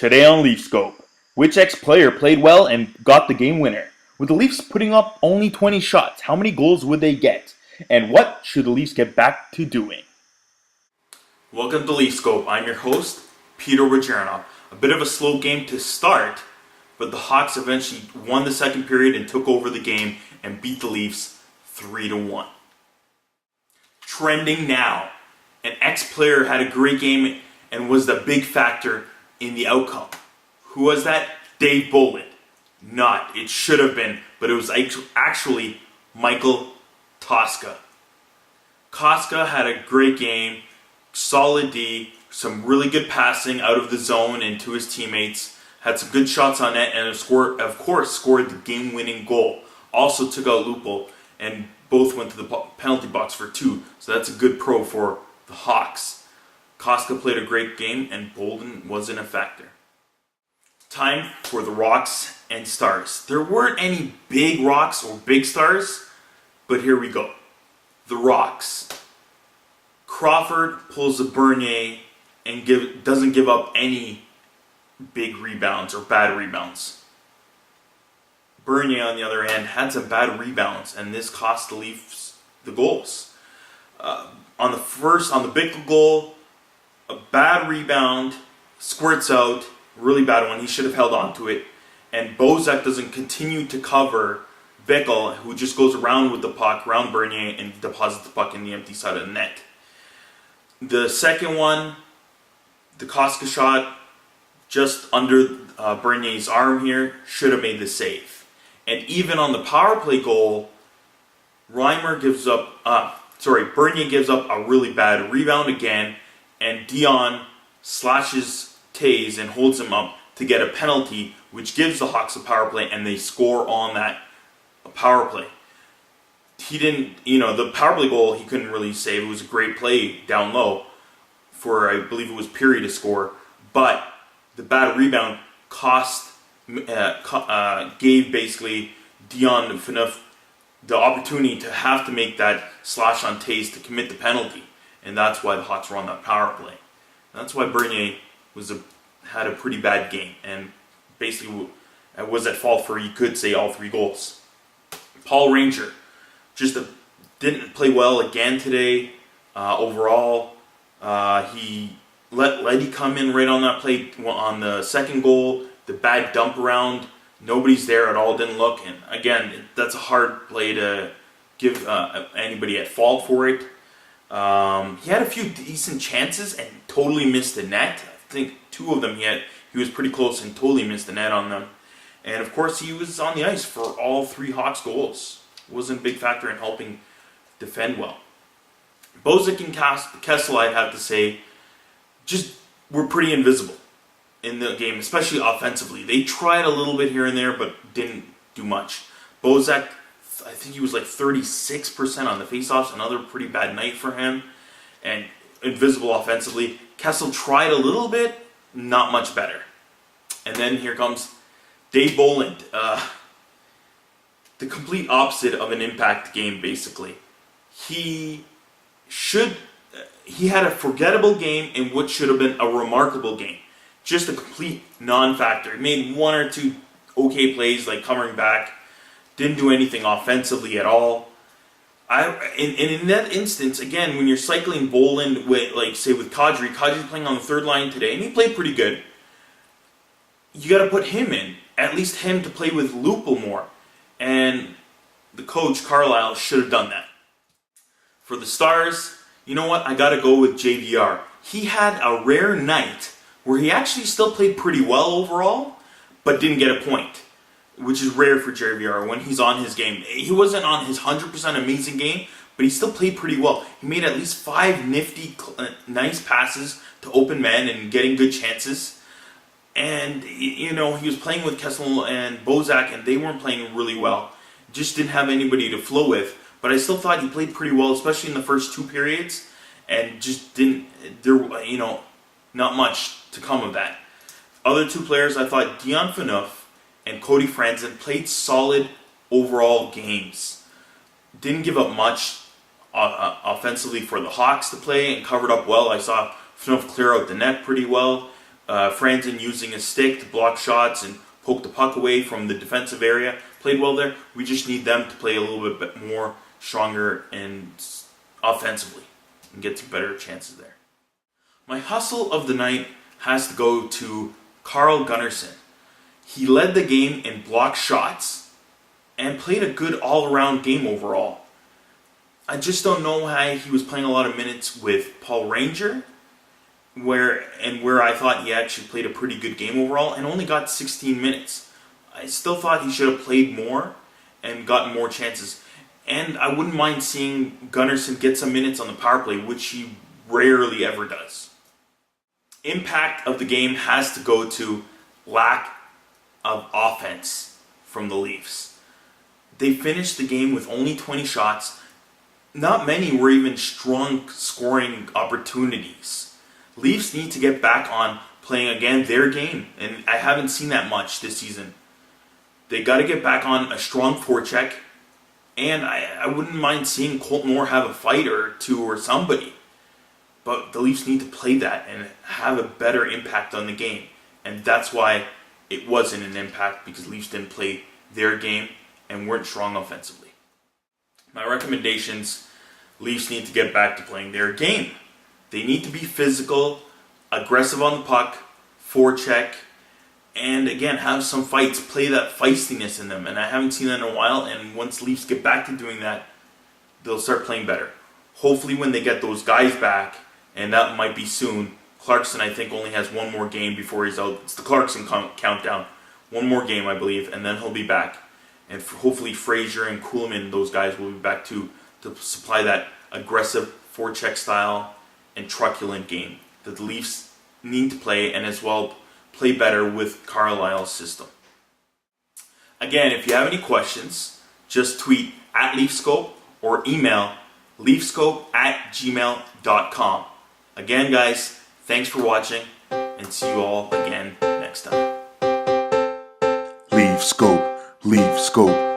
Today on Leafscope, which ex-player played well and got the game winner? With the Leafs putting up only 20 shots, how many goals would they get? And what should the Leafs get back to doing? Welcome to Leafscope. I'm your host, Peter Bojarinov. A bit of a slow game to start, but the Hawks eventually won the second period and took over the game and beat the Leafs 3-1. Trending now, an ex-player had a great game and was the big factor in the outcome. Who was that? Dave Bolland. Not. It should have been, but it was actually Michael Tosca. Koska had a great game, solid D, some really good passing out of the zone and to his teammates, had some good shots on net, and of course scored the game-winning goal. Also took out Lupul, and both went to the penalty box for 2, so that's a good pro for the Hawks. Koska played a great game, and Bolden wasn't a factor. Time for the rocks and stars. There weren't any big rocks or big stars, but here we go. The rocks. Crawford pulls a Bernier and doesn't give up any big rebounds or bad rebounds. Bernier, on the other hand, had some bad rebounds, and this cost the Leafs the goals. On the big goal, a bad rebound, squirts out, really bad one. He should have held on to it. And Bozak doesn't continue to cover Bickle, who just goes around with the puck, around Bernier, and deposits the puck in the empty side of the net. The second one, the Koska shot, just under Bernier's arm here, should have made the save. And even on the power play goal, Bernier gives up a really bad rebound again, and Dion slashes Taze and holds him up to get a penalty, which gives the Hawks a power play, and they score on that power play. The power play goal he couldn't really save. It was a great play down low for, I believe it was Peary to score, but the bad rebound gave basically Dion Phaneuf the opportunity to have to make that slash on Taze to commit the penalty, and that's why the Hawks were on that power play. And that's why Bernier had a pretty bad game, and basically was at fault for, you could say, all 3 goals. Paul Ranger just didn't play well again today. Overall, he let Leddy come in right on that play on the second goal. The bad dump around, nobody's there at all, didn't look. And again, that's a hard play to give anybody at fault for it. He had a few decent chances and totally missed the net. I think 2 of them he was pretty close and totally missed the net on them. And of course, he was on the ice for all 3 Hawks goals. Wasn't a big factor in helping defend well. Bozak and Kessel, I'd have to say, just were pretty invisible in the game, especially offensively. They tried a little bit here and there, but didn't do much. Bozak, I think he was like 36% on the faceoffs, another pretty bad night for him, and invisible offensively. Kessel tried a little bit, not much better. And then here comes Dave Bolland, the complete opposite of an impact game, basically. He had a forgettable game in what should have been a remarkable game. Just a complete non-factor. He made 1 or 2 okay plays, like covering back. Didn't do anything offensively at all. In that instance, again, when you're cycling Bolland with, with Kadri's playing on the 3rd line today, and he played pretty good, you got to put him in. At least him to play with Lupul more. And the coach, Carlisle, should have done that. For the Stars, you know what? I got to go with JVR. He had a rare night where he actually still played pretty well overall, but didn't get a point, which is rare for JVR when he's on his game. He wasn't on his 100% amazing game, but he still played pretty well. He made at least 5 nifty, nice passes to open men and getting good chances. And, he was playing with Kessel and Bozak, and they weren't playing really well. Just didn't have anybody to flow with. But I still thought he played pretty well, especially in the first 2 periods, and just not much to come of that. Other 2 players, I thought Dion Phaneuf and Cody Franzen played solid overall games. Didn't give up much offensively for the Hawks to play and covered up well. I saw Phaneuf clear out the net pretty well. Franzen using his stick to block shots and poke the puck away from the defensive area. Played well there. We just need them to play a little bit more stronger and offensively and get some better chances there. My hustle of the night has to go to Carl Gunnarsson. He led the game in block shots and played a good all-around game overall. I just don't know why he was playing a lot of minutes with Paul Ranger, where I thought he actually played a pretty good game overall and only got 16 minutes. I still thought he should have played more and gotten more chances. And I wouldn't mind seeing Gunnarsson get some minutes on the power play, which he rarely ever does. Impact of the game has to go to lack of offense from the Leafs. They finished the game with only 20 shots. Not many were even strong scoring opportunities. Leafs need to get back on playing again their game, and I haven't seen that much this season. They got to get back on a strong forecheck, and I wouldn't mind seeing Colt Moore have a fight or two or somebody. But the Leafs need to play that and have a better impact on the game. And that's why it wasn't an impact, because Leafs didn't play their game and weren't strong offensively. My recommendations, Leafs need to get back to playing their game. They need to be physical, aggressive on the puck, forecheck, and again, have some fights, play that feistiness in them. And I haven't seen that in a while, and once Leafs get back to doing that, they'll start playing better. Hopefully when they get those guys back, and that might be soon. Clarkson, I think, only has one more game before he's out. It's the Clarkson countdown. One more game, I believe, and then he'll be back. And hopefully Frazier and Kuhlman, those guys, will be back to supply that aggressive forecheck style and truculent game that the Leafs need to play, and as well play better with Carlisle's system. Again, if you have any questions, just tweet at Leafscope or email leafscope@gmail.com. Again, guys, thanks for watching, and see you all again next time. Leafscope, Leafscope.